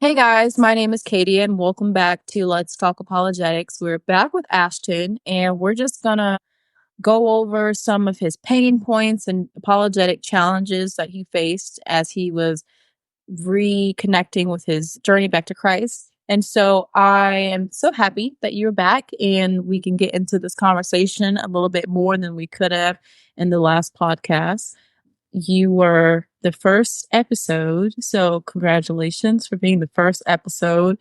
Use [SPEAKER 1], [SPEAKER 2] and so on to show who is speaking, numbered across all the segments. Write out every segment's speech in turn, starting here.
[SPEAKER 1] Hey guys, my name is Katie and welcome back to Let's Talk Apologetics. We're back with Ashton and we're just gonna go over some of his pain points and apologetic challenges that he faced as he was reconnecting with his journey back to Christ. And so I am so happy that you're back and we can get into this conversation a little bit more than we could have in the last podcast. You were the first episode, so congratulations for being the first episode.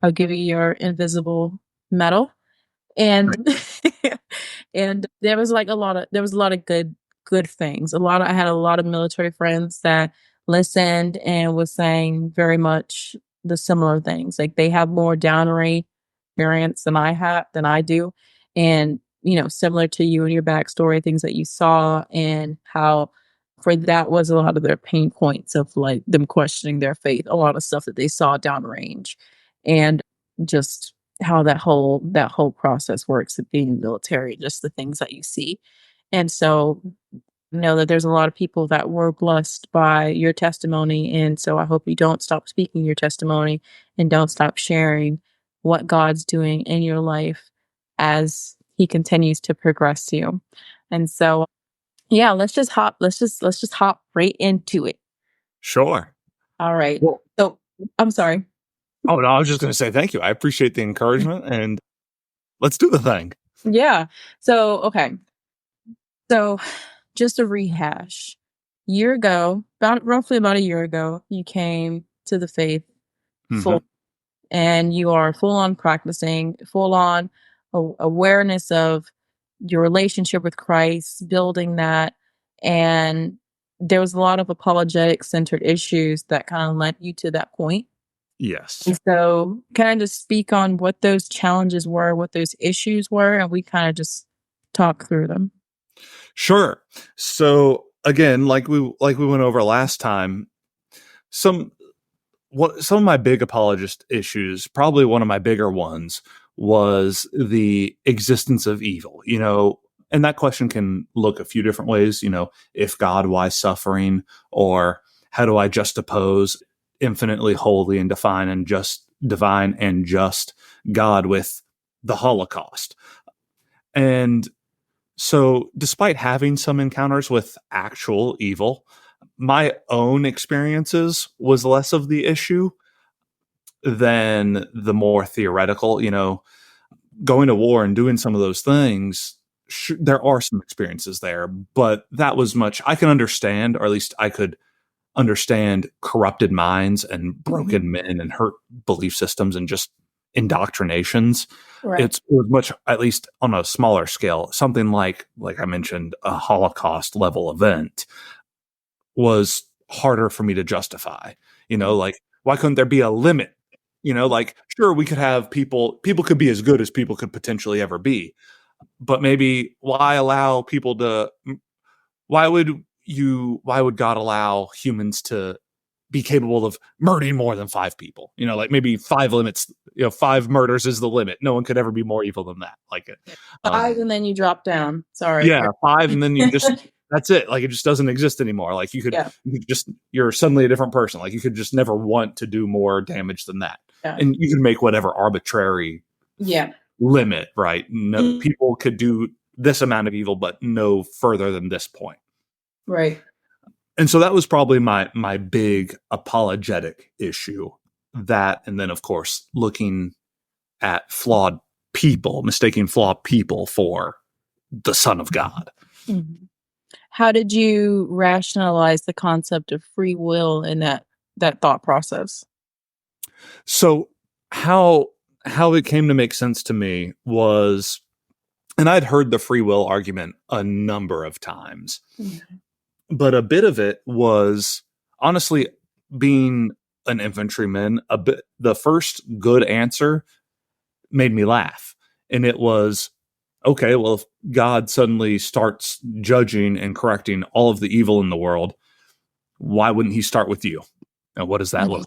[SPEAKER 1] I'll give you your invisible medal. And and there was a lot of good things. I had a lot of military friends that listened and was saying very much the similar things. Like they have more downrange experience than I do. And similar to you and your backstory, things that you saw and how for that was a lot of their pain points of like them questioning their faith, a lot of stuff that they saw downrange. And just how that whole process works of being military, just the things that you see. And so know that there's a lot of people that were blessed by your testimony. And so I hope you don't stop speaking your testimony and don't stop sharing what God's doing in your life as he continues to progress you. And so yeah, let's just hop right into it.
[SPEAKER 2] Sure.
[SPEAKER 1] All right.
[SPEAKER 2] Well,
[SPEAKER 1] So I'm sorry.
[SPEAKER 2] no, I was just going to say thank you. I appreciate the encouragement and let's do the thing.
[SPEAKER 1] Yeah. So, okay. So just a rehash. Roughly about a year ago, you came to the faith full and you are full on practicing, full on awareness of your relationship with Christ, building that. And there was a lot of apologetic centered issues that kind of led you to that point.
[SPEAKER 2] Yes.
[SPEAKER 1] And so kind of just speak on what those challenges were, what those issues were, and we kind of just talk through them.
[SPEAKER 2] Sure. So again, like we went over last time, some of my big apologist issues, probably one of my bigger ones, was the existence of evil. And that question can look a few different ways. If God, why suffering? Or how do I juxtapose infinitely holy and divine and just God with the Holocaust? And so, despite having some encounters with actual evil, my own experiences was less of the issue than the more theoretical. Going to war and doing some of those things, there are some experiences there, but that was much I can understand, or at least I could understand corrupted minds and broken men and hurt belief systems and just indoctrinations.
[SPEAKER 1] Right.
[SPEAKER 2] It was much, at least on a smaller scale, something like I mentioned, a Holocaust level event was harder for me to justify. Like, why couldn't there be a limit? Like, sure, we could have people could be as good as people could potentially ever be, but maybe why would God allow humans to be capable of murdering more than 5 people? Like maybe 5 limits, 5 murders is the limit. No one could ever be more evil than that. Like
[SPEAKER 1] 5 and then you drop down. Sorry.
[SPEAKER 2] yeah, 5 and then you just that's it. Like it just doesn't exist anymore. Like you're suddenly a different person. Like you could just never want to do more damage than that.
[SPEAKER 1] Yeah.
[SPEAKER 2] And you can make whatever arbitrary limit, right? No, people could do this amount of evil, but no further than this point.
[SPEAKER 1] Right.
[SPEAKER 2] And so that was probably my big apologetic issue. That, and then of course looking at mistaking flawed people for the Son of God.
[SPEAKER 1] Mm-hmm. How did you rationalize the concept of free will in that thought process?
[SPEAKER 2] So how it came to make sense to me was, and I'd heard the free will argument a number of times, but a bit of it was honestly being an infantryman. The first good answer made me laugh, and it was, okay, well, if God suddenly starts judging and correcting all of the evil in the world, why wouldn't he start with you? And what does that look like?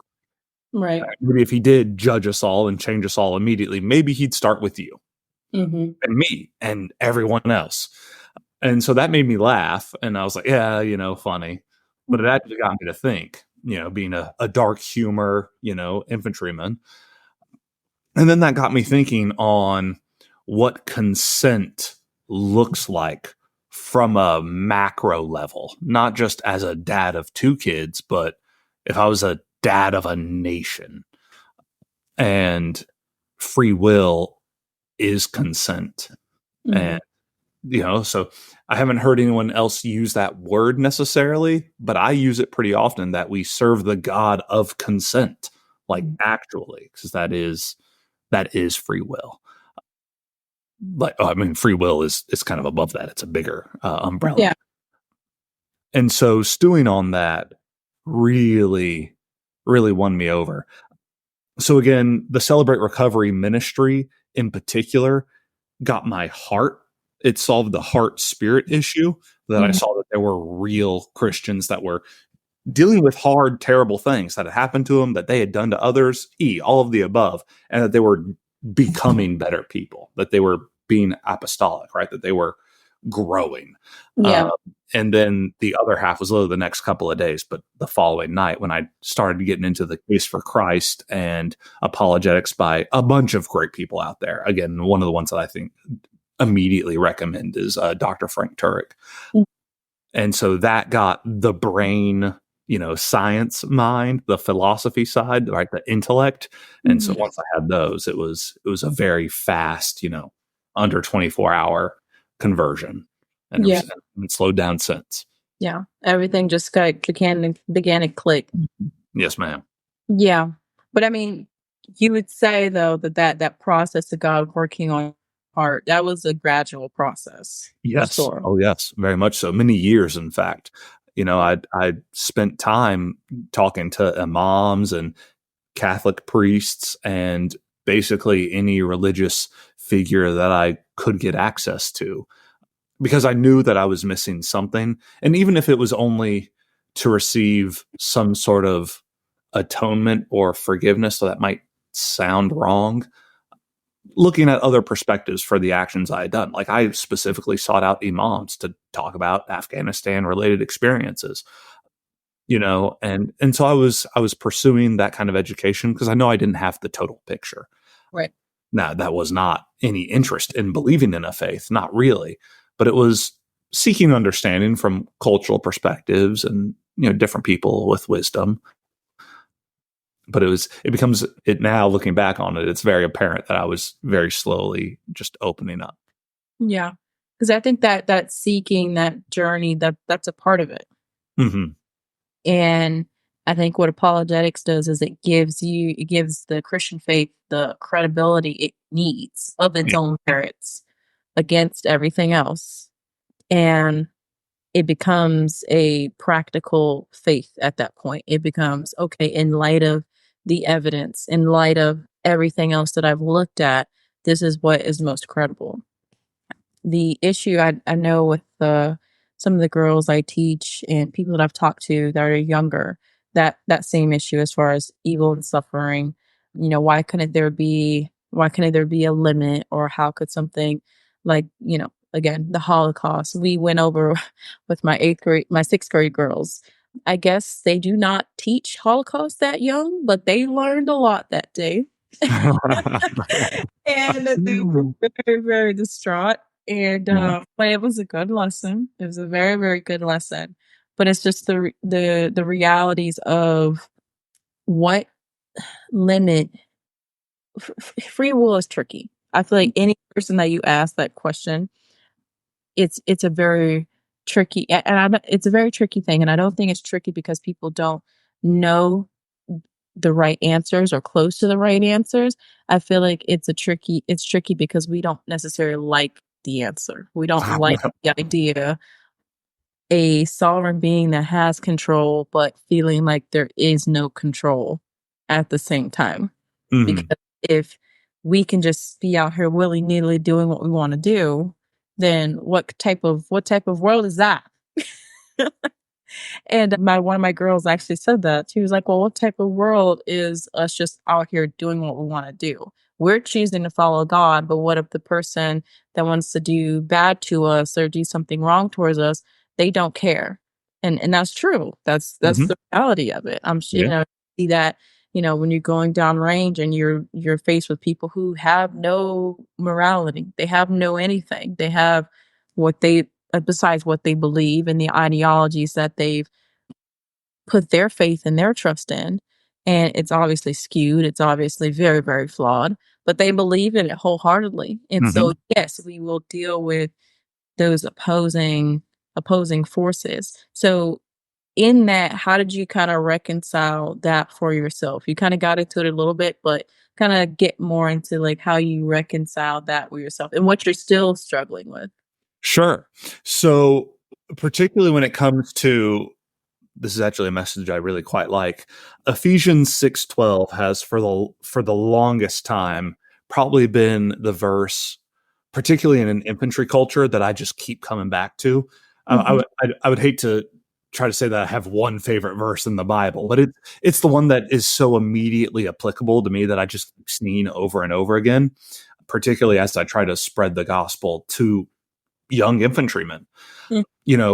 [SPEAKER 1] Right.
[SPEAKER 2] Maybe if he did judge us all and change us all immediately, maybe he'd start with you and me and everyone else. And so that made me laugh. And I was like, yeah, funny. But it actually got me to think, being a dark humor, infantryman. And then that got me thinking on what consent looks like from a macro level, not just as a dad of two kids, but if I was a dad of a nation. And free will is consent.
[SPEAKER 1] Mhm.
[SPEAKER 2] And, so I haven't heard anyone else use that word necessarily, but I use it pretty often that we serve the God of consent, like actually, because that is free will. Like, I mean, free will is kind of above that. It's a bigger umbrella.
[SPEAKER 1] Yeah.
[SPEAKER 2] And so stewing on that really, really won me over. So again, the Celebrate Recovery ministry in particular got my heart. It solved the heart spirit issue that I
[SPEAKER 1] Mhm.
[SPEAKER 2] saw that there were real Christians that were dealing with hard, terrible things that had happened to them, that they had done to others, all of the above, and that they were becoming better people, that they were being apostolic, right? That they were growing. Uh,
[SPEAKER 1] Yeah.
[SPEAKER 2] and then the other half was literally the next couple of days, but the following night when I started getting into the case for Christ and apologetics by a bunch of great people out there. Again, one of the ones that I think immediately recommend is Dr. Frank Turek.
[SPEAKER 1] Mm.
[SPEAKER 2] And so that got the brain, science mind, the philosophy side, right, the intellect. And so
[SPEAKER 1] Mhm.
[SPEAKER 2] once I had those, it was a very fast, under 24-hour conversion, and
[SPEAKER 1] Yeah.
[SPEAKER 2] it slowed down since.
[SPEAKER 1] Yeah. Everything just began to click.
[SPEAKER 2] Yes, ma'am.
[SPEAKER 1] Yeah. But I mean, you would say though that process of God working on your heart, that was a gradual process for
[SPEAKER 2] Yes.
[SPEAKER 1] sure.
[SPEAKER 2] Oh, yes. Very much so. Many years, in fact. I spent time talking to imams and Catholic priests and basically any religious figure that I could get access to because I knew that I was missing something. And even if it was only to receive some sort of atonement or forgiveness, so that might sound wrong, looking at other perspectives for the actions I had done. Like I specifically sought out imams to talk about Afghanistan related experiences, and so I was pursuing that kind of education because I know I didn't have the total picture.
[SPEAKER 1] Right.
[SPEAKER 2] Now, that was not any interest in believing in a faith, not really, but it was seeking understanding from cultural perspectives and different people with wisdom. But it now looking back on it, it's very apparent that I was very slowly just opening up.
[SPEAKER 1] Yeah. Because I think that seeking, that journey, that's a part of it.
[SPEAKER 2] Hmm.
[SPEAKER 1] And I think what apologetics does is it gives the Christian faith the credibility it needs of its
[SPEAKER 2] Yeah.
[SPEAKER 1] own merits against everything else. And it becomes a practical faith at that point. It becomes, okay, in light of the evidence, in light of everything else that I've looked at, this is what is most credible. The issue I know with some of the girls I teach and people that I've talked to that are younger, that same issue as far as evil and suffering, why couldn't there be a limit, or how could something like, again, the Holocaust we went over with my sixth grade girls. I guess they do not teach Holocaust that young, but they learned a lot that day. And they were very, very distraught. And but it was a good lesson. It was a very, very good lesson. But it's just the realities of what limit free will is tricky. I feel like any person that you ask that question, it's a very tricky, and it's a very tricky thing. And I don't think it's tricky because people don't know the right answers or close to the right answers. I feel like it's tricky because we don't necessarily like the answer. We don't like the idea a sovereign being that has control, but feeling like there is no control at the same time.
[SPEAKER 2] Hmm.
[SPEAKER 1] Because if we can just be out here willy nilly doing what we want to do, then what type of world is that? And my one of my girls actually said that. She was like, "Well, what type of world is us just out here doing what we want to do? We're choosing to follow God, but what if the person that wants to do bad to us or do something wrong towards us, they don't care?" And that's true. That's
[SPEAKER 2] Hmm.
[SPEAKER 1] the reality of it. You
[SPEAKER 2] Yeah.
[SPEAKER 1] know, see that, when you're going down range and you're faced with people who have no morality. They have no anything. They have what they besides what they believe and the ideologies that they've put their faith and their trust in. And it's obviously skewed. It's obviously very, very flawed, but they believe in it wholeheartedly. And
[SPEAKER 2] Hmm.
[SPEAKER 1] so, yes, we will deal with those opposing forces. So in that, how did you kind of reconcile that for yourself? You kind of got into it a little bit, but kind of get more into like how you reconcile that with yourself and what you're still struggling with.
[SPEAKER 2] Sure. So, particularly when it comes to this is actually a message I really quite like. Ephesians 6:12 has for the longest time probably been the verse, particularly in an infantry culture, that I just keep coming back to.
[SPEAKER 1] Hmm.
[SPEAKER 2] I would hate to try to say that I have one favorite verse in the Bible, but it's the one that is so immediately applicable to me that I just keep seeing over and over again, particularly as I try to spread the gospel to young infantrymen.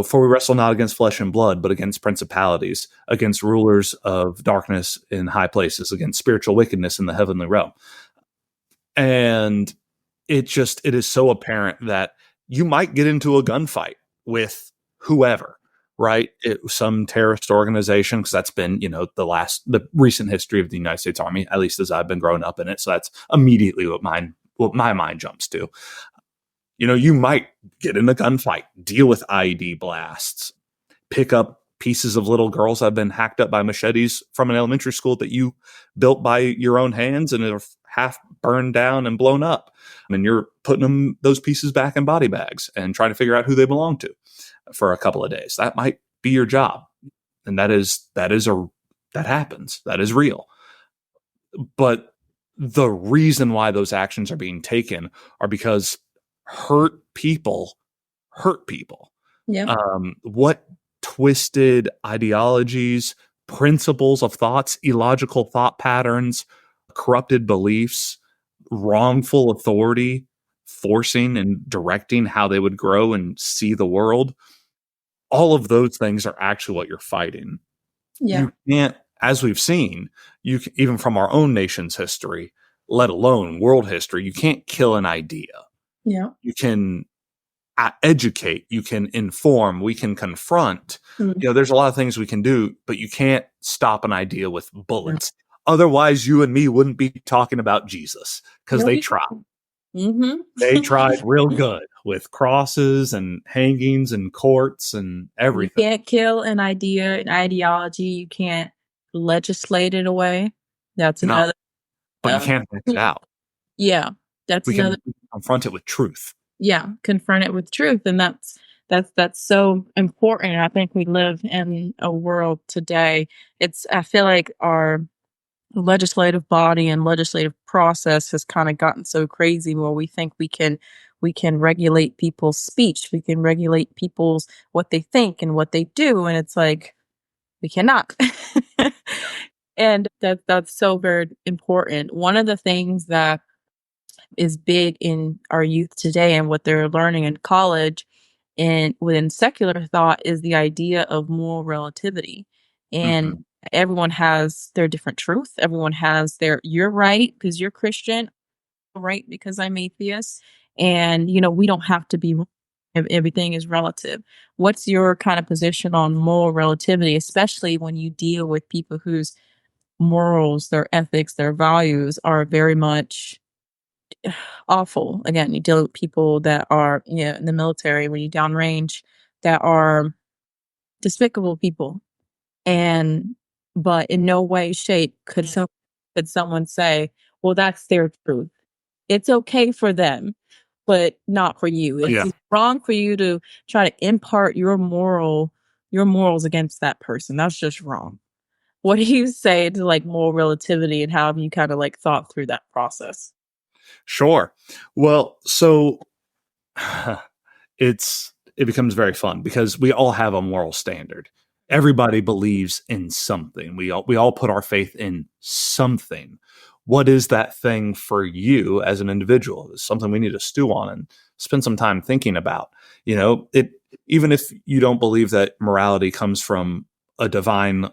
[SPEAKER 2] For we wrestle not against flesh and blood, but against principalities, against rulers of darkness in high places, against spiritual wickedness in the heavenly realm. And it is so apparent that you might get into a gunfight with whoever, right? Some terrorist organization, because that's been, the recent history of the United States Army, at least as I've been growing up in it. So that's immediately what my mind jumps to. You might get in a gunfight, deal with IED blasts, pick up pieces of little girls that have been hacked up by machetes from an elementary school that you built by your own hands and are half burned down and blown up. And you're putting those pieces back in body bags and trying to figure out who they belong to for a couple of days. That might be your job. And that happens. That is real. But the reason why those actions are being taken are because hurt people hurt people.
[SPEAKER 1] Yep.
[SPEAKER 2] What twisted ideologies, principles of thoughts, illogical thought patterns, corrupted beliefs, wrongful authority, forcing and directing how they would grow and see the world. All of those things are actually what you're fighting.
[SPEAKER 1] Yeah.
[SPEAKER 2] You can't, as we've seen, even from our own nation's history, let alone world history, you can't kill an idea.
[SPEAKER 1] Yeah.
[SPEAKER 2] You can educate, you can inform, we can confront.
[SPEAKER 1] Mm.
[SPEAKER 2] There's a lot of things we can do, but you can't stop an idea with bullets. Otherwise, you and me wouldn't be talking about Jesus because
[SPEAKER 1] No,
[SPEAKER 2] they
[SPEAKER 1] we
[SPEAKER 2] tried.
[SPEAKER 1] Mhm.
[SPEAKER 2] They tried real good with crosses and hangings and courts and
[SPEAKER 1] You
[SPEAKER 2] everything.
[SPEAKER 1] can't kill an idea, an ideology, you can't legislate it away. That's
[SPEAKER 2] No,
[SPEAKER 1] another
[SPEAKER 2] but you
[SPEAKER 1] uh,
[SPEAKER 2] can't fix it out.
[SPEAKER 1] yeah, that's
[SPEAKER 2] We
[SPEAKER 1] another
[SPEAKER 2] can confront it with truth.
[SPEAKER 1] yeah, confront it with truth, and that's so important. I think we live in a world today. I feel like our legislative body and legislative process has kind of gotten so crazy where we think we can regulate people's speech, we can regulate people's what they think and what they do, and it's like we cannot. And that's so very important. One of the things that is big in our youth today and what they're learning in college and within secular thought is the idea of moral relativity.
[SPEAKER 2] Hmm.
[SPEAKER 1] And everyone has their different truth. Everyone has you're right because you're Christian, I'm right because I'm atheist. And, we don't have to be, everything is relative. What's your kind of position on moral relativity, especially when you deal with people whose morals, their ethics, their values are very much awful. Again, you deal with people that are, in the military, when you downrange, that are despicable people. And but in no way, shape could someone say, well, that's their truth. It's okay for them, but not for you.
[SPEAKER 2] Yeah,
[SPEAKER 1] It's wrong for you to try to impart your morals against that person. That's just wrong. What do you say to like moral relativity and how have you kind of like thought through that process?
[SPEAKER 2] sure. Well, so it becomes very fun because we all have a moral standard. Everybody believes in something. We all put our faith in something. What is that thing for you as an individual? It's something we need to stew on and spend some time thinking about. even if you don't believe that morality comes from a divine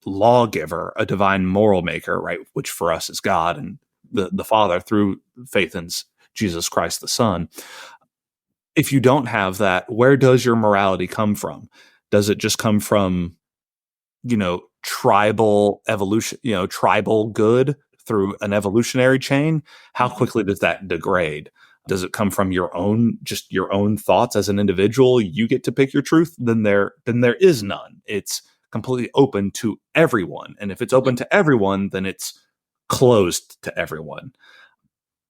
[SPEAKER 2] lawgiver, a divine moral maker, right? Which for us is God and the Father through faith in Jesus Christ the Son. If you don't have that, where does your morality come from? Does it just come from, tribal evolution, tribal good through an evolutionary chain? How quickly does that degrade? Does it come from your own thoughts as an individual? You get to pick your truth, then there is none. It's completely open to everyone. And if it's open to everyone, then it's closed to everyone.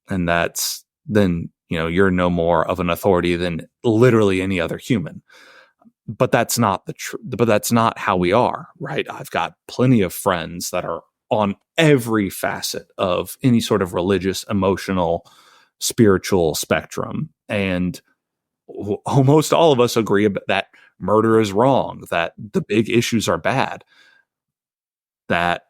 [SPEAKER 2] And then you're no more of an authority than literally any other human. But that's not but that's not how we are, right? I've got plenty of friends that are on every facet of any sort of religious, emotional, spiritual spectrum. And almost all of us agree that murder is wrong, that the big issues are bad, that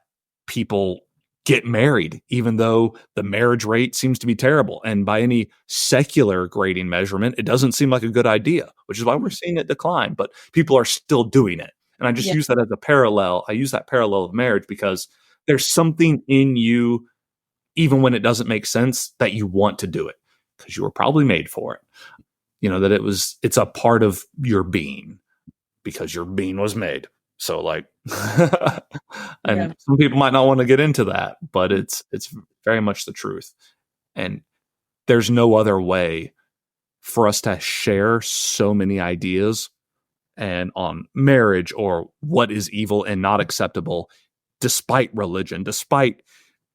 [SPEAKER 2] people get married, even though the marriage rate seems to be terrible. And by any secular grading measurement, it doesn't seem like a good idea, which is why we're seeing it decline. But people are still doing it. And I just use that as a parallel. I use that parallel of marriage because there's something in you, even when it doesn't make sense, that you want to do it because you were probably made for it. That it's a part of your being because your being was made. So and some people might not want to get into that, but it's very much the truth. And there's no other way for us to share so many ideas and on marriage or what is evil and not acceptable, despite religion, despite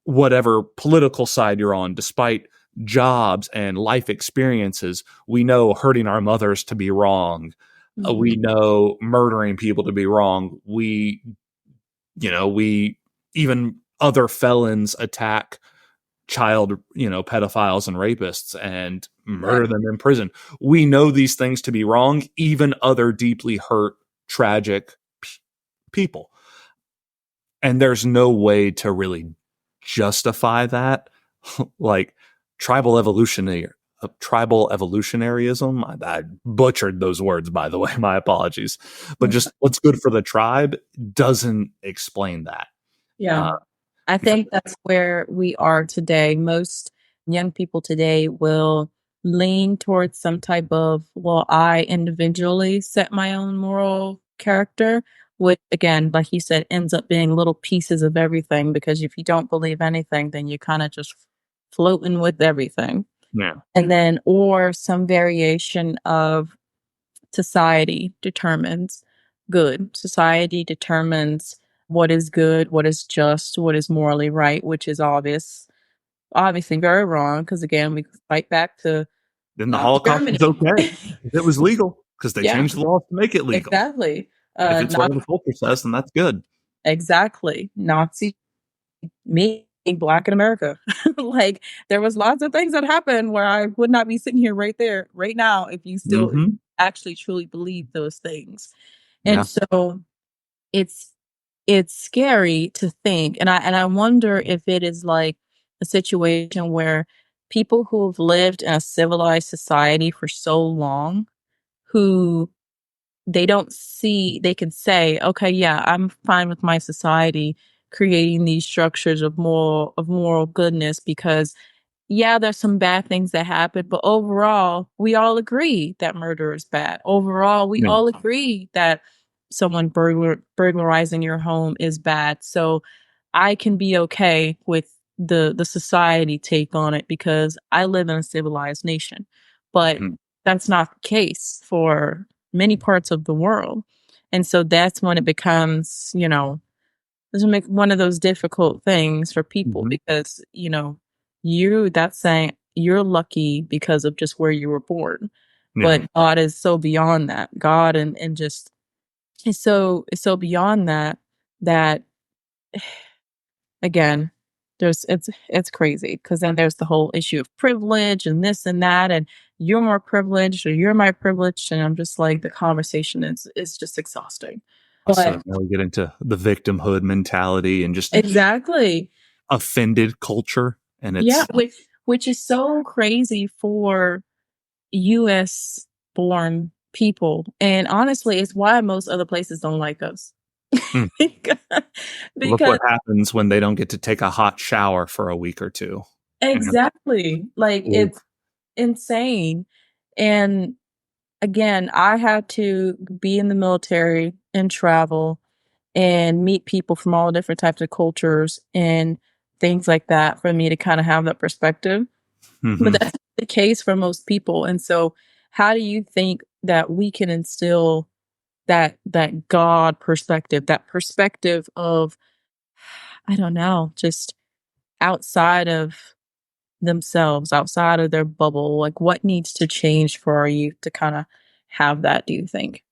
[SPEAKER 2] whatever political side you're on, despite jobs and life experiences. We know hurting our mothers to be wrong. We know murdering people to be wrong. We even other felons attack child, pedophiles and rapists and murder them in prison. We know these things to be wrong, even other deeply hurt, tragic people. And there's no way to really justify that. Like tribal evolutionaryism. I butchered those words, by the way. My apologies. But just what's good for the tribe doesn't explain that.
[SPEAKER 1] I think that's where we are today. Most young people today will lean towards some type of, well, I individually set my own moral character, which again, like you said, ends up being little pieces of everything because if you don't believe anything, then you're kind of just floating with everything.
[SPEAKER 2] Yeah.
[SPEAKER 1] And then, or some variation of society determines good. Society determines what is good, what is just, what is morally right, which is obviously very wrong. Because again, we fight back to
[SPEAKER 2] then the Holocaust was okay. It was legal because they changed the laws to make it legal.
[SPEAKER 1] Exactly.
[SPEAKER 2] If it's what the culture says, then that's good.
[SPEAKER 1] Exactly. Nazi me being Black in America. Like there was lots of things that happened where I would not be sitting here right there right now if you still actually truly believe those things. And so it's scary to think, and I wonder if it is like a situation where people who have lived in a civilized society for so long, who they can say, okay, yeah, I'm fine with my society creating these structures of moral goodness because yeah, there's some bad things that happen, but overall, we all agree that murder is bad. Overall, we all agree that someone burglarizing your home is bad. So I can be okay with the society take on it because I live in a civilized nation. But that's not the case for many parts of the world. And so that's when it becomes, this will make one of those difficult things for people because, that's saying you're lucky because of just where you were born. But God is so beyond that. God and just is so beyond that again, it's crazy because then there's the whole issue of privilege and this and that and you're more privileged or you're my privileged and I'm just like the conversation is just exhausting.
[SPEAKER 2] So now we get into the victimhood mentality and just
[SPEAKER 1] exactly
[SPEAKER 2] offended culture, and it's
[SPEAKER 1] which is so crazy for U.S. born people. And honestly, it's why most other places don't like us.
[SPEAKER 2] Mm.
[SPEAKER 1] Because
[SPEAKER 2] Look what
[SPEAKER 1] because
[SPEAKER 2] happens when they don't get to take a hot shower for a week or two. And
[SPEAKER 1] exactly, like,
[SPEAKER 2] oof.
[SPEAKER 1] it's insane. And again, I had to be in the military and travel and meet people from all different types of cultures and things like that for me to kind of have that perspective. But
[SPEAKER 2] Mhm.
[SPEAKER 1] that's not the case for most people. And so how do you think that we can instill that God perspective, that perspective of, I don't know, just outside of themselves, outside of their bubble? Like, what needs to change for our youth to kind of have that, do you think?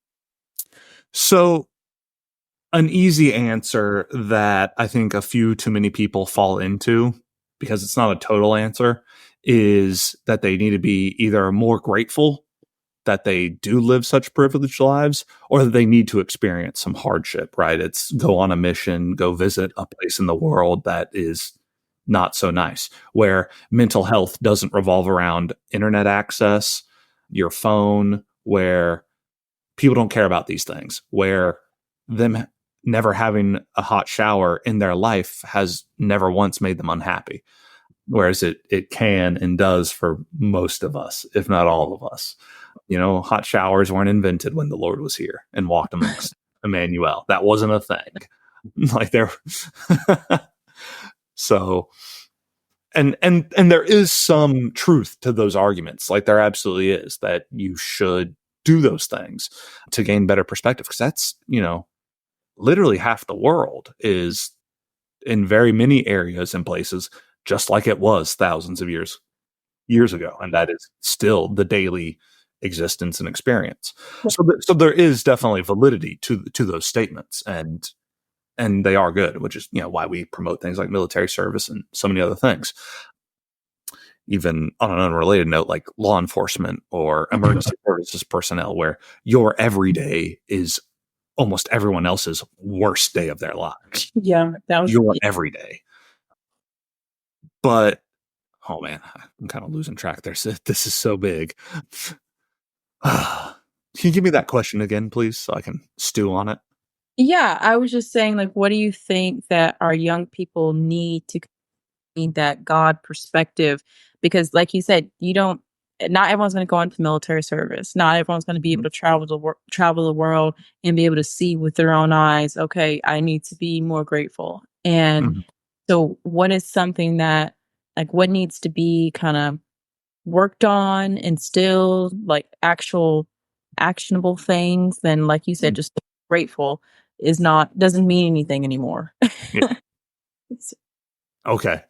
[SPEAKER 2] So, an easy answer that I think a few too many people fall into, because it's not a total answer, is that they need to be either more grateful that they do live such privileged lives, or that they need to experience some hardship, right? It's go on a mission, go visit a place in the world that is not so nice, where mental health doesn't revolve around internet access, your phone, where people don't care about these things, where them never having a hot shower in their life has never once made them unhappy. Whereas it can and does for most of us, if not all of us. You know, hot showers weren't invented when the Lord was here and walked amongst Emmanuel. That wasn't a thing. Like there so and there is some truth to those arguments. Like there absolutely is, that you should do those things to gain better perspective, because that's, you know, literally half the world is in very many areas and places just like it was thousands of years ago, and that is still the daily existence and experience. So there is definitely validity to those statements, and they are good, which is, you know, why we promote things like military service and so many other things. Even on an unrelated note, like law enforcement or emergency services personnel, where your everyday is almost everyone else's worst day of their lives.
[SPEAKER 1] Yeah, that was
[SPEAKER 2] Your everyday. But oh man, I'm kind of losing track there. So this is so big. Can you give me that question again, please, so I can stew on it?
[SPEAKER 1] yeah, I was just saying, like, what do you think that our young people need to gain that God perspective? Because, like you said, you don't. Not everyone's going to go into military service. Not everyone's going to be able to travel the world and be able to see with their own eyes. Okay, I need to be more grateful. And
[SPEAKER 2] Mhm.
[SPEAKER 1] so, what is something that, like, what needs to be kind of worked on, instilled, like actual actionable things? Then, like you said, just grateful is not doesn't mean anything anymore.
[SPEAKER 2] Yeah. Okay.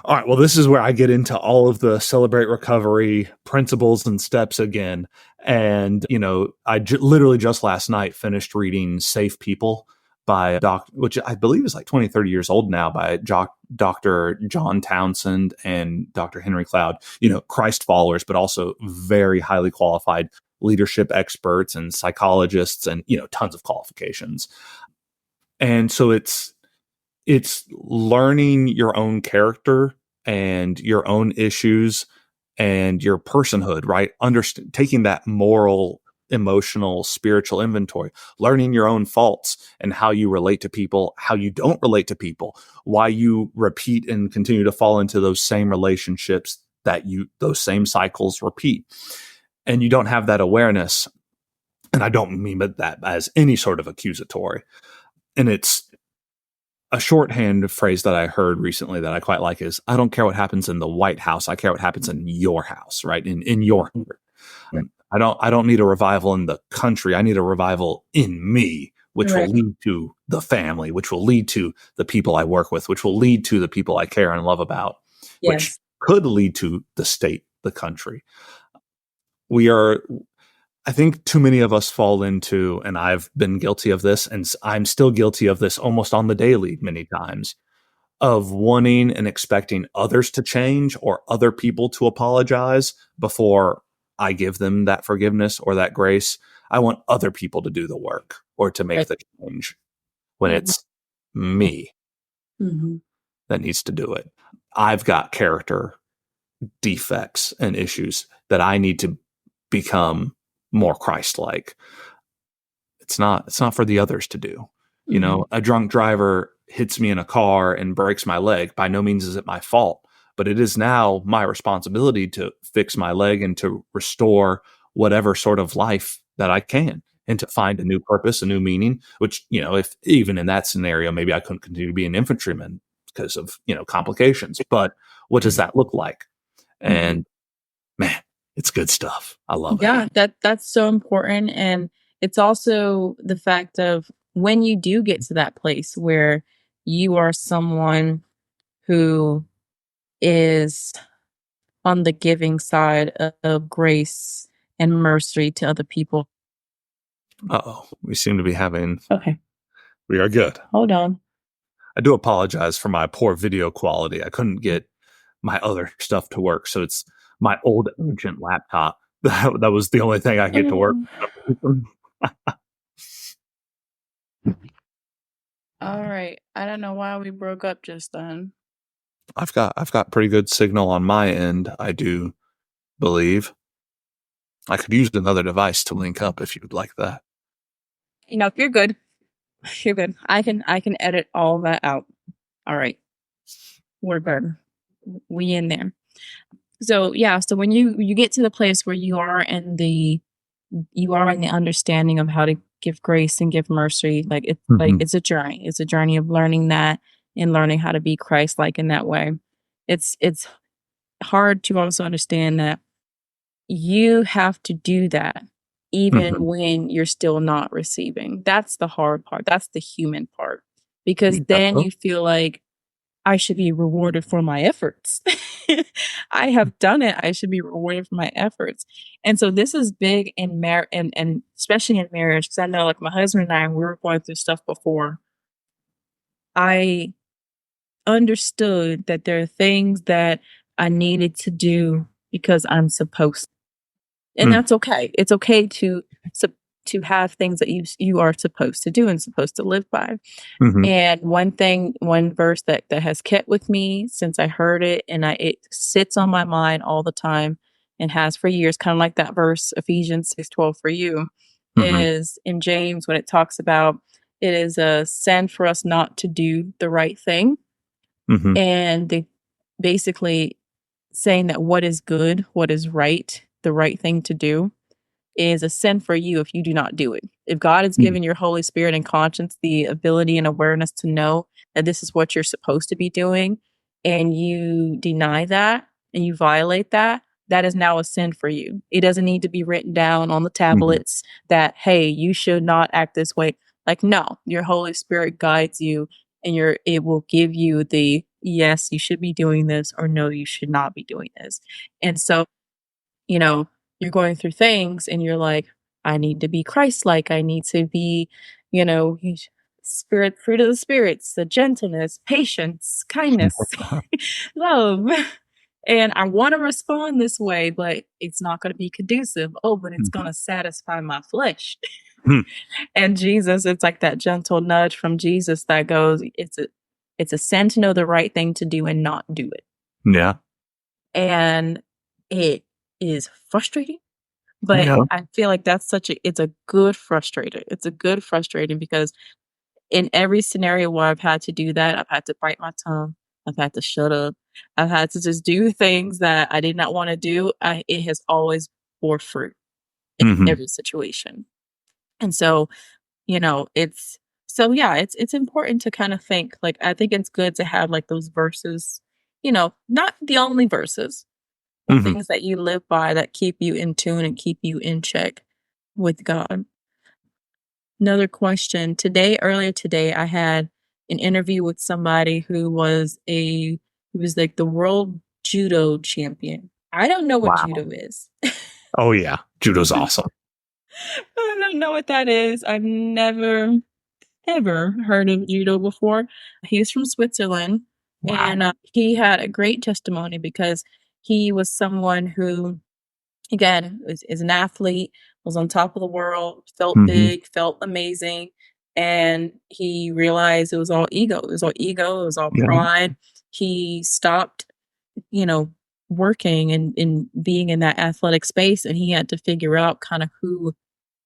[SPEAKER 2] All right. Well, this is where I get into all of the celebrate recovery principles and steps again. And, you know, literally just last night finished reading Safe People by which I believe is like 20, 30 years old now, by Dr. John Townsend and Dr. Henry Cloud, you know, Christ followers, but also very highly qualified leadership experts and psychologists and, you know, tons of qualifications. And so it's learning your own character and your own issues and your personhood, right? Taking that moral, emotional, spiritual inventory, learning your own faults and how you relate to people, how you don't relate to people, why you repeat and continue to fall into those same relationships, those same cycles repeat. And you don't have that awareness. And I don't mean that as any sort of accusatory. And it's a shorthand phrase that I heard recently that I quite like is, I don't care what happens in the White House. I care what happens in your house, right? In your heart. I don't need a revival in the country. I need a revival in me, which will
[SPEAKER 1] Right.
[SPEAKER 2] lead to the family, which will lead to the people I work with, which will lead to the people I care and love about, which
[SPEAKER 1] Yes.
[SPEAKER 2] could lead to the state, the country. We are, I think too many of us fall into, and I've been guilty of this, and I'm still guilty of this almost on the daily many times, of wanting and expecting others to change or other people to apologize before I give them that forgiveness or that grace. I want other people to do the work or to make
[SPEAKER 1] Right.
[SPEAKER 2] the change, when
[SPEAKER 1] Mhm.
[SPEAKER 2] it's me
[SPEAKER 1] Mhm.
[SPEAKER 2] that needs to do it. I've got character defects and issues that I need to become more Christ-like. It's not for the others to do. You know, a drunk driver hits me in a car and breaks my leg. By no means is it my fault, but it is now my responsibility to fix my leg and to restore whatever sort of life that I can, and to find a new purpose, a new meaning, which, you know, if even in that scenario, maybe I couldn't continue to be an infantryman because of, you know, complications, but what does that look like? And man, it's good stuff. I love it.
[SPEAKER 1] Yeah, that's so important. And it's also the fact of when you do get to that place where you are someone who is on the giving side of grace and mercy to other people.
[SPEAKER 2] Uh-oh, we seem to be having,
[SPEAKER 1] Okay,
[SPEAKER 2] we are good.
[SPEAKER 1] hold on.
[SPEAKER 2] I do apologize for my poor video quality. I couldn't get my other stuff to work, so it's my old ancient laptop. That was the only thing I could get to work.
[SPEAKER 1] All right. I don't know why we broke up just then.
[SPEAKER 2] I've got pretty good signal on my end, I do believe. I could use another device to link up if you'd like that.
[SPEAKER 1] You know, if you're good, you're good. I can edit all that out. All right. We're good. We in there. So yeah, so when you get to the place where you are in the understanding of how to give grace and give mercy, like it's a journey. It's a journey of learning that and learning how to be Christ-like in that way. It's hard to also understand that you have to do that even when you're still not receiving. That's the hard part. That's the human part. Because then you feel like I should be rewarded for my efforts. I have done it. I should be rewarded for my efforts. And so this is big in marriage and especially in marriage, because I know like my husband and I, we were going through stuff before. I understood that there are things that I needed to do because I'm supposed to. And that's okay. It's okay to have things that you are supposed to do and supposed to live by. And one verse that has kept with me since I heard it, and it sits on my mind all the time and has for years, kind of like that verse Ephesians 6:12 for you, is in James when it talks about it is a sin for us not to do the right thing. And they basically saying that what is good, what is right, the right thing to do is a sin for you if you do not do it. If God has given your Holy Spirit and conscience the ability and awareness to know that this is what you're supposed to be doing, and you deny that and you violate that, that is now a sin for you. It doesn't need to be written down on the tablets that, hey, you should not act this way. Like, no, your Holy Spirit guides you and it will give you the yes, you should be doing this, or no, you should not be doing this. And so, you know, you're going through things and you're like, I need to be Christ-like. I need to be, fruit of the spirits, the gentleness, patience, kindness, love. And I want to respond this way, but it's not going to be conducive. Oh, but it's going to satisfy my flesh. And Jesus, it's like that gentle nudge from Jesus that goes, it's a sin to know the right thing to do and not do it.
[SPEAKER 2] Yeah.
[SPEAKER 1] And it is frustrating, but I feel like it's a good frustrator. It's a good frustrating because in every scenario where I've had to do that, I've had to bite my tongue. I've had to shut up. I've had to just do things that I did not want to do. It has always bore fruit in every situation. And so, it's important to kind of think, like, I think it's good to have like those verses, not the only verses, things that you live by that keep you in tune and keep you in check with God. Another question. Earlier today, I had an interview with somebody who was like the world judo champion. I don't know what judo is.
[SPEAKER 2] Oh yeah. Judo's awesome.
[SPEAKER 1] I don't know what that is. I've never, ever heard of judo before. He's from Switzerland. Wow. And he had a great testimony because he was someone who, again, is an athlete, was on top of the world, felt big, felt amazing. And he realized it was all ego. It was all ego. It was all pride. He stopped, working and being in that athletic space, and he had to figure out kind of who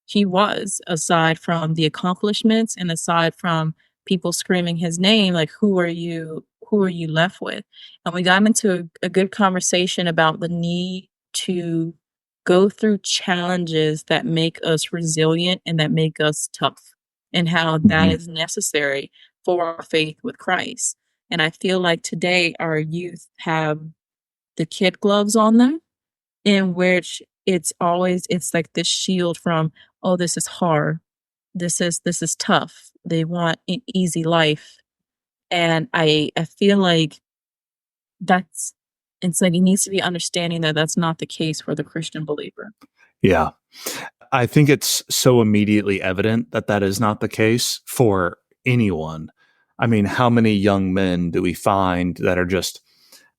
[SPEAKER 1] he was aside from the accomplishments and aside from people screaming his name. Like, who are you left with? And we got into a good conversation about the need to go through challenges that make us resilient and that make us tough, and how that
[SPEAKER 2] Mhm.
[SPEAKER 1] is necessary for our faith with Christ. And I feel like today our youth have the kid gloves on them, in which it's like this shield from, oh, this is hard, this is tough, they want an easy life. And I feel like that's it's like it needs to be understanding that that's not the case for the Christian believer.
[SPEAKER 2] Yeah. I think it's so immediately evident that that is not the case for anyone. I mean, how many young men do we find that are just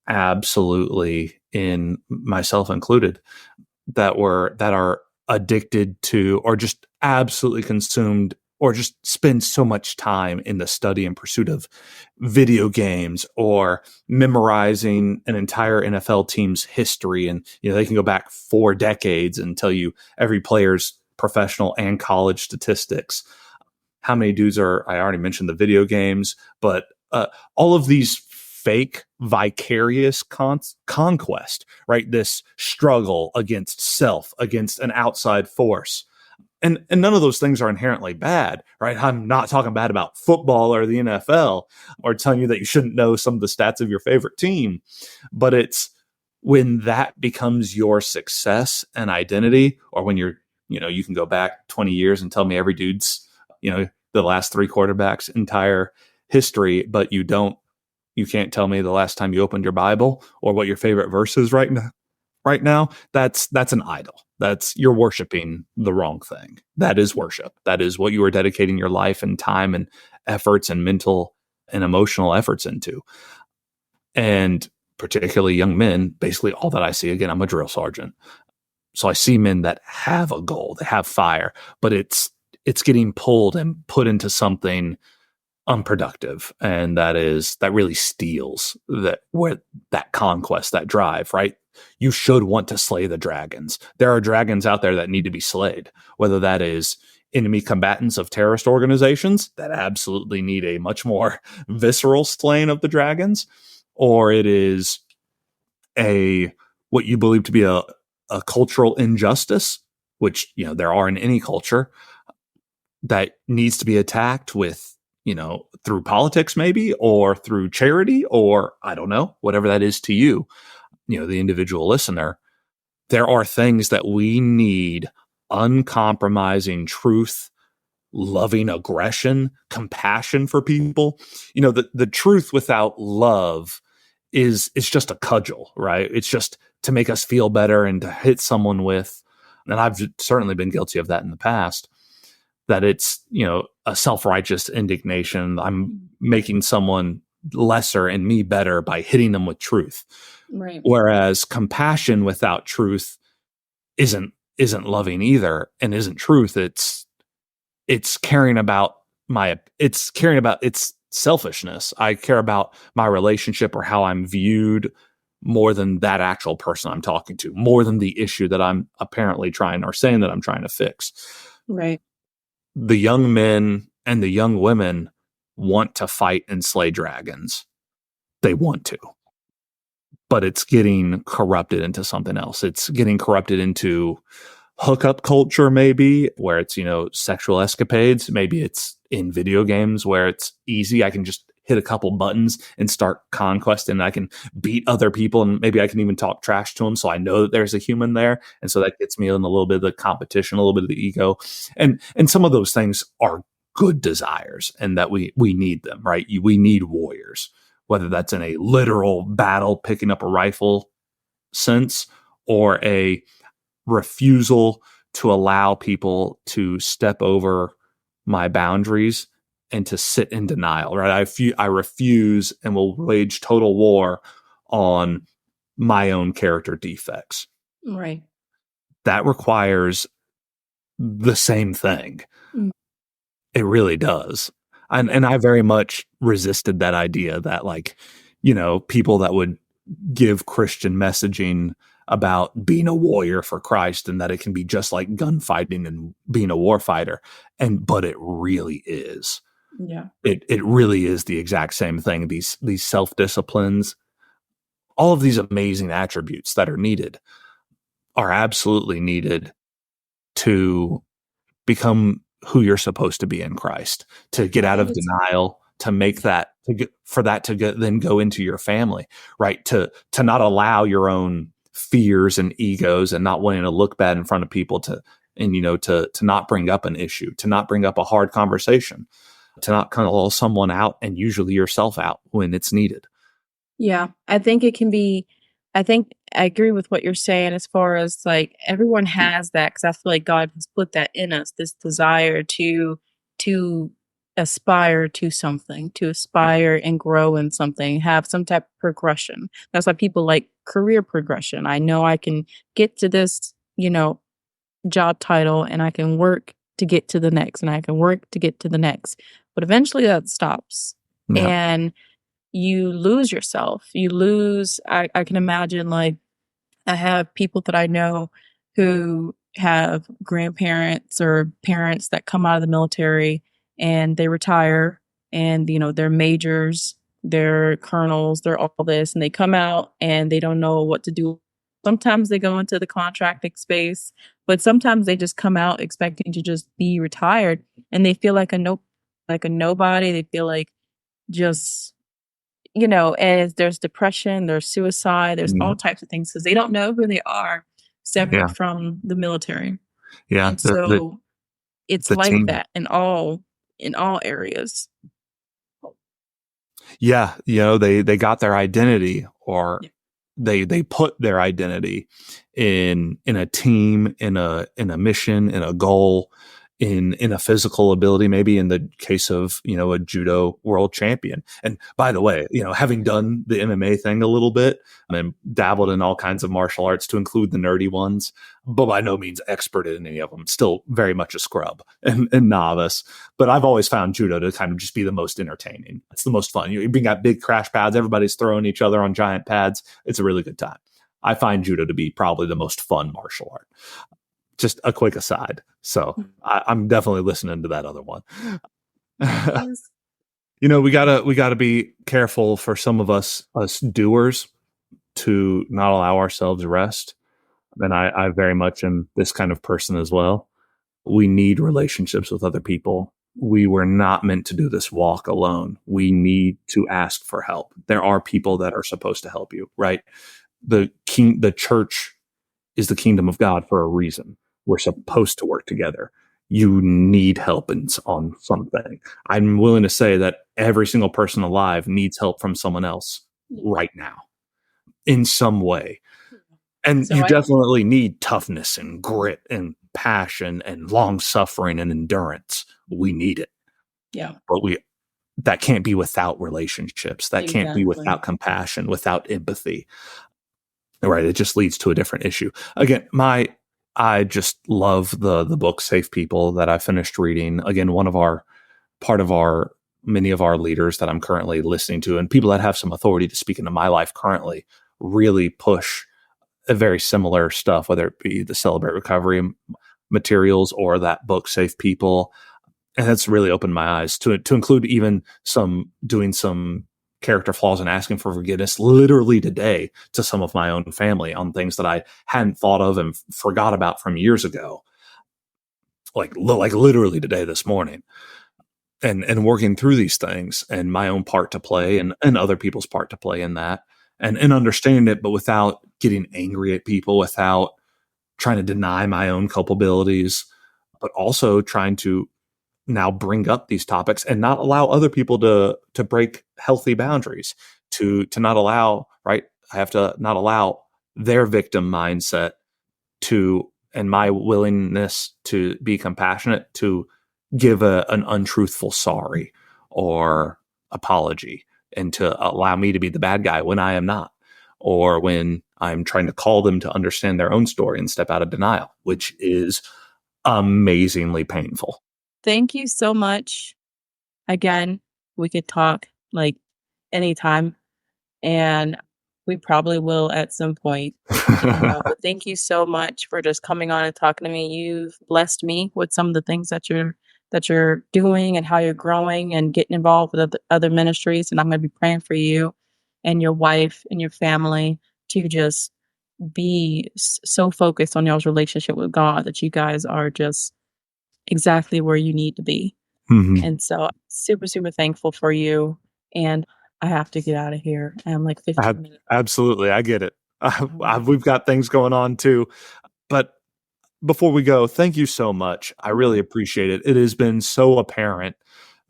[SPEAKER 2] absolutely, in myself included, that are addicted to, or just absolutely consumed, or just spend so much time in the study and pursuit of video games, or memorizing an entire NFL team's history. And they can go back 4 decades and tell you every player's professional and college statistics. How many dudes are, I already mentioned the video games, but all of these fake vicarious conquest, right? This struggle against self, against an outside force. And none of those things are inherently bad, right? I'm not talking bad about football or the NFL, or telling you that you shouldn't know some of the stats of your favorite team. But it's when that becomes your success and identity, or when you can go back 20 years and tell me every dude's, the last three quarterbacks' entire history, but you can't tell me the last time you opened your Bible or what your favorite verse is right now. That's an idol. You're worshiping the wrong thing. That is worship. That is what you are dedicating your life and time and efforts and mental and emotional efforts into. And particularly young men, basically all that I see, again, I'm a drill sergeant. So I see men that have a goal, they have fire, but it's getting pulled and put into something unproductive, and that really steals that conquest, that drive, right? You should want to slay the dragons. There are dragons out there that need to be slayed, whether that is enemy combatants of terrorist organizations that absolutely need a much more visceral slaying of the dragons, or it is a what you believe to be a cultural injustice, which there are in any culture, that needs to be attacked with, through politics maybe, or through charity, or I don't know, whatever that is to you, the individual listener. There are things that we need: uncompromising truth, loving aggression, compassion for people. The truth without love is just a cudgel, right? It's just to make us feel better and to hit someone with. And I've certainly been guilty of that in the past, that it's, a self-righteous indignation. I'm making someone lesser and me better by hitting them with truth.
[SPEAKER 1] Right.
[SPEAKER 2] Whereas compassion without truth isn't loving either, and isn't truth. It's caring about its selfishness. I care about my relationship or how I'm viewed more than that actual person I'm talking to, more than the issue that I'm apparently trying, or saying that I'm trying to fix.
[SPEAKER 1] Right.
[SPEAKER 2] The young men and the young women want to fight and slay dragons. They want to, but it's getting corrupted into something else. It's getting corrupted into hookup culture, maybe, where it's, sexual escapades. Maybe it's in video games where it's easy. I can just hit a couple buttons and start conquest, and I can beat other people, and maybe I can even talk trash to them, so I know that there's a human there, and so that gets me in a little bit of the competition, a little bit of the ego, and some of those things are good desires, and that we need them, right? We need warriors, whether that's in a literal battle picking up a rifle sense, or a refusal to allow people to step over my boundaries and to sit in denial, right? I refuse and will wage total war on my own character defects.
[SPEAKER 1] Right.
[SPEAKER 2] That requires the same thing.
[SPEAKER 1] Mm.
[SPEAKER 2] It really does. And I very much resisted that idea that, like, people that would give Christian messaging about being a warrior for Christ and that it can be just like gunfighting and being a warfighter. But it really is.
[SPEAKER 1] Yeah.
[SPEAKER 2] It really is the exact same thing. These self-disciplines, all of these amazing attributes that are needed are absolutely needed to become who you're supposed to be in Christ, to get
[SPEAKER 1] I
[SPEAKER 2] out
[SPEAKER 1] think
[SPEAKER 2] of
[SPEAKER 1] it's
[SPEAKER 2] denial, to make that for that to then go into your family, right? To not allow your own fears and egos and not wanting to look bad in front of people to not bring up an issue, to not bring up a hard conversation, to not kind of call someone out and usually yourself out when it's needed.
[SPEAKER 1] Yeah, I think it can be I think I agree with what you're saying as far as, like, everyone has that because I feel like God has put that in us, this desire to aspire to something, to aspire and grow in something, have some type of progression. That's why people like career progression. I know I can get to this, job title, and I can work to get to the next, and I can work to get to the next, but eventually that stops,
[SPEAKER 2] Yeah.
[SPEAKER 1] and you lose yourself. You lose I can imagine, like, I have people that I know who have grandparents or parents that come out of the military and they retire and, they're majors, they're colonels, they're all this, and they come out and they don't know what to do. Sometimes they go into the contracting space, but sometimes they just come out expecting to just be retired and they feel like a nobody. They feel like just and there's depression, there's suicide, there's all
[SPEAKER 2] Yeah.
[SPEAKER 1] types of things because they don't know who they are separate
[SPEAKER 2] Yeah.
[SPEAKER 1] from the military.
[SPEAKER 2] Yeah.
[SPEAKER 1] And so it's
[SPEAKER 2] The
[SPEAKER 1] like
[SPEAKER 2] team.
[SPEAKER 1] that in all areas.
[SPEAKER 2] Yeah. They got their identity, or
[SPEAKER 1] Yeah.
[SPEAKER 2] they put their identity in a team, in a mission, in a goal, in a physical ability, maybe in the case of a judo world champion. And by the way, having done the MMA thing a little bit and dabbled in all kinds of martial arts, to include the nerdy ones, but by no means expert in any of them, still very much a scrub and novice. But I've always found judo to kind of just be the most entertaining. It's the most fun. You bring out big crash pads, everybody's throwing each other on giant pads. It's a really good time. I find judo to be probably the most fun martial art. Just a quick aside. So I'm definitely listening to that other one.
[SPEAKER 1] Yes.
[SPEAKER 2] We gotta be careful for some of us doers to not allow ourselves rest. And I very much am this kind of person as well. We need relationships with other people. We were not meant to do this walk alone. We need to ask for help. There are people that are supposed to help you, right? The church is the kingdom of God for a reason. We're supposed to work together. You need help on something. I'm willing to say that every single person alive needs help from someone else right now in some way. And
[SPEAKER 1] So
[SPEAKER 2] you
[SPEAKER 1] I
[SPEAKER 2] definitely need toughness and grit and passion and long suffering and endurance. We need it.
[SPEAKER 1] Yeah,
[SPEAKER 2] But that can't be without relationships. That can't be
[SPEAKER 1] exactly.
[SPEAKER 2] without compassion, without empathy. Right. It just leads to a different issue. Again, I just love the book Safe People that I finished reading. Again, part of our many of our leaders that I'm currently listening to and people that have some authority to speak into my life currently really push a very similar stuff, whether it be the Celebrate Recovery materials or that book Safe People. And that's really opened my eyes to include even doing some character flaws and asking for forgiveness literally today to some of my own family on things that I hadn't thought of and forgot about from years ago, like literally today, this morning, and working through these things and my own part to play and other people's part to play in that and understanding it, but without getting angry at people, without trying to deny my own culpabilities, but also trying to now bring up these topics and not allow other people to break healthy boundaries, to not allow, right? I have to not allow their victim mindset and my willingness to be compassionate to give an untruthful sorry or apology, and to allow me to be the bad guy when I am not, or when I'm trying to call them to understand their own story and step out of denial, which is amazingly painful.
[SPEAKER 1] Thank you so much. Again, we could talk like anytime. And We probably will at some point. But thank you so much for just coming on and talking to me. You've blessed me with some of the things that you're doing and how you're growing and getting involved with other ministries. And I'm going to be praying for you and your wife and your family to just be so focused on y'all's relationship with God that you guys are just exactly where you need to be.
[SPEAKER 2] Mhm.
[SPEAKER 1] And so super, super thankful for you. And I have to get out of here. I'm like 15 minutes.
[SPEAKER 2] Absolutely, I get it.
[SPEAKER 1] All right.
[SPEAKER 2] We've got things going on too, but before we go, thank you so much. I really appreciate it. It has been so apparent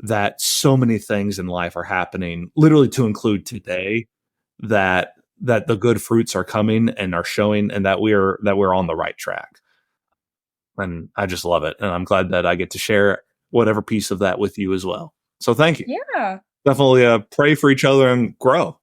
[SPEAKER 2] that so many things in life are happening, literally to include today, that the good fruits are coming and are showing, and that we're on the right track. And I just love it, and I'm glad that I get to share whatever piece of that with you as well. So thank you.
[SPEAKER 1] Yeah.
[SPEAKER 2] Definitely pray for each other and grow.